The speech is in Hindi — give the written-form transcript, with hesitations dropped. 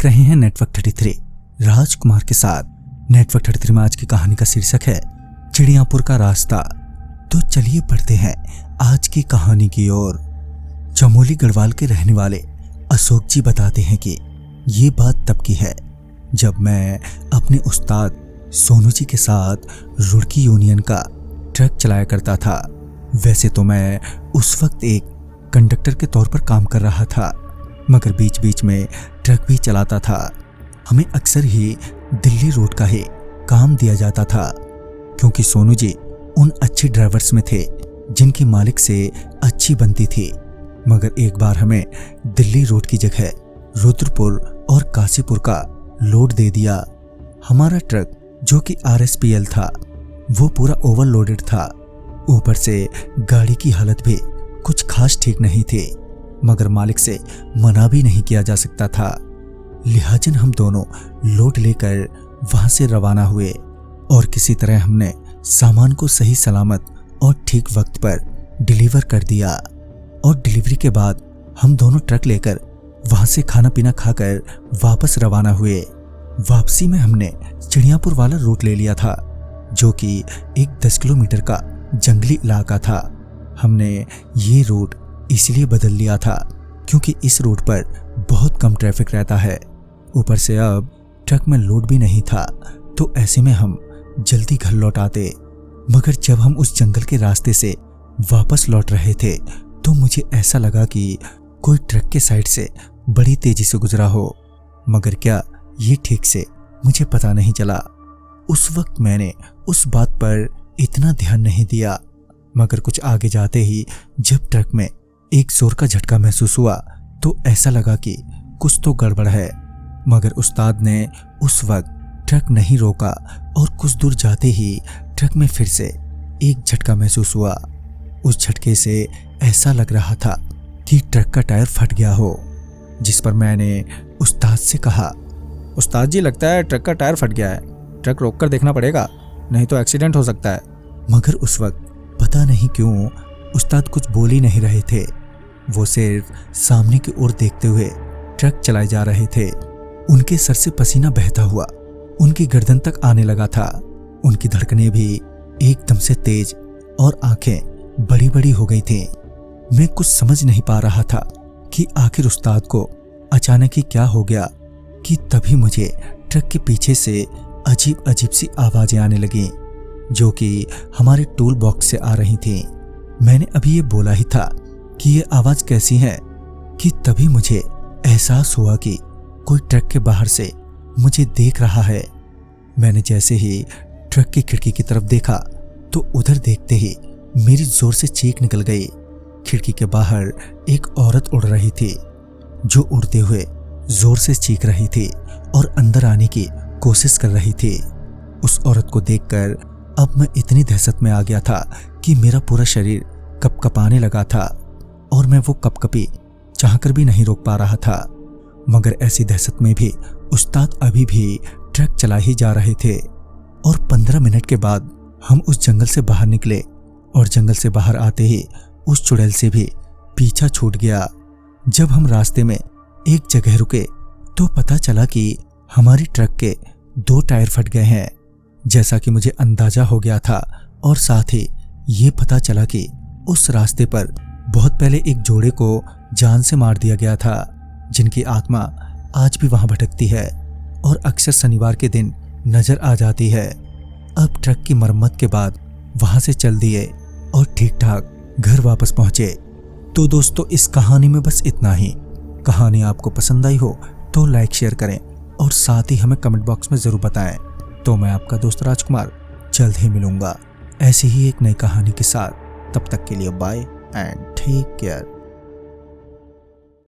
देख रहे हैं नेटवर्क 33 राजकुमार के साथ। नेटवर्क 33 में आज की कहानी का शीर्षक है चिड़ियापुर का रास्ता। तो चलिए बढ़ते हैं आज की कहानी की ओर। चमोली गढ़वाल के रहने वाले अशोक जी बताते हैं कि ये बात तब की है जब मैं अपने उस्ताद सोनू जी के साथ रुड़की यूनियन का ट्रक चलाया करता था। वैसे तो मैं उस वक्त एक कंडक्टर के तौर पर काम कर रहा था, मगर बीच बीच में ट्रक भी चलाता था। हमें अक्सर ही दिल्ली रोड का ही काम दिया जाता था, क्योंकि सोनू जी उन अच्छे ड्राइवर्स में थे जिनकी मालिक से अच्छी बनती थी। मगर एक बार हमें दिल्ली रोड की जगह रुद्रपुर और काशीपुर का लोड दे दिया। हमारा ट्रक जो कि RSPL था वो पूरा ओवरलोडेड था। ऊपर से गाड़ी की हालत भी कुछ खास ठीक नहीं थी, मगर मालिक से मना भी नहीं किया जा सकता था। लिहाजन हम दोनों लोड लेकर वहां से रवाना हुए और किसी तरह हमने सामान को सही सलामत और ठीक वक्त पर डिलीवर कर दिया। और डिलीवरी के बाद हम दोनों ट्रक लेकर वहां से खाना पीना खाकर वापस रवाना हुए। वापसी में हमने चिड़ियापुर वाला रूट ले लिया था, जो कि एक 10 किलोमीटर का जंगली इलाका था। हमने ये रूट इसलिए बदल लिया था क्योंकि इस रूट पर बहुत कम ट्रैफिक रहता है। ऊपर से अब ट्रक में लोड भी नहीं था, तो ऐसे में हम जल्दी घर लौट आते। मगर जब हम उस जंगल के रास्ते से वापस लौट रहे थे तो मुझे ऐसा लगा कि कोई ट्रक के साइड से बड़ी तेजी से गुजरा हो, मगर क्या ये ठीक से मुझे पता नहीं चला। उस वक्त मैंने उस बात पर इतना ध्यान नहीं दिया, मगर कुछ आगे जाते ही जब ट्रक में एक जोर का झटका महसूस हुआ तो ऐसा लगा कि कुछ तो गड़बड़ है। मगर उस्ताद ने उस वक्त ट्रक नहीं रोका और कुछ दूर जाते ही ट्रक में फिर से एक झटका महसूस हुआ। उस झटके से ऐसा लग रहा था कि ट्रक का टायर फट गया हो, जिस पर मैंने उस्ताद से कहा, उस्ताद जी लगता है ट्रक का टायर फट गया है, ट्रक रोक कर देखना पड़ेगा, नहीं तो एक्सीडेंट हो सकता है। मगर उस वक्त पता नहीं क्यों उस्ताद कुछ बोल ही नहीं रहे थे। वो सिर्फ सामने की ओर देखते हुए ट्रक चलाए जा रहे थे। उनके सर से पसीना बहता हुआ उनकी गर्दन तक आने लगा था। उनकी धड़कनें भी एकदम से तेज और आंखें बड़ी बड़ी हो गई थी। मैं कुछ समझ नहीं पा रहा था कि आखिर उस्ताद को अचानक ही क्या हो गया कि तभी मुझे ट्रक के पीछे से अजीब अजीब सी आवाजें आने लगीं, जो कि हमारे टूल बॉक्स से आ रही थीं। मैंने अभी ये बोला ही था कि ये आवाज कैसी है कि तभी मुझे एहसास हुआ कि कोई ट्रक के बाहर से मुझे देख रहा है। मैंने जैसे ही ट्रक की खिड़की की तरफ देखा तो उधर देखते ही मेरी जोर से चीख निकल गई। खिड़की के बाहर एक औरत उड़ रही थी, जो उड़ते हुए जोर से चीख रही थी और अंदर आने की कोशिश कर रही थी। उस औरत को देखकर अब मैं इतनी दहशत में आ गया था कि मेरा पूरा शरीर कपकपाने लगा था और मैं वो कपकपी चाहकर भी नहीं रोक पा रहा था। मगर ऐसी दहशत में भी उस्ताद अभी भी ट्रक चला ही जा रहे थे। और 15 मिनट के बाद हम उस जंगल से बाहर निकले और जंगल से बाहर आते ही उस चुड़ैल से भी पीछा छूट गया। जब हम रास्ते में एक जगह रुके तो पता चला कि हमारी ट्रक के 2 टायर फट गए हैं, जैसा कि मुझे अंदाजा हो गया था। और साथ ही ये पता चला कि उस रास्ते पर बहुत पहले एक जोड़े को जान से मार दिया गया था, जिनकी आत्मा आज भी वहां भटकती है और अक्सर शनिवार के दिन नजर आ जाती है। अब ट्रक की मरम्मत के बाद वहां से चल दिए और ठीक ठाक घर वापस पहुंचे। तो दोस्तों, इस कहानी में बस इतना ही। कहानी आपको पसंद आई हो तो लाइक शेयर करें और साथ ही हमें कमेंट बॉक्स में जरूर बताएं। तो मैं आपका दोस्त राजकुमार जल्द ही मिलूंगा ऐसी ही एक नई कहानी के साथ। तब तक के लिए बाय एंड टेक केयर।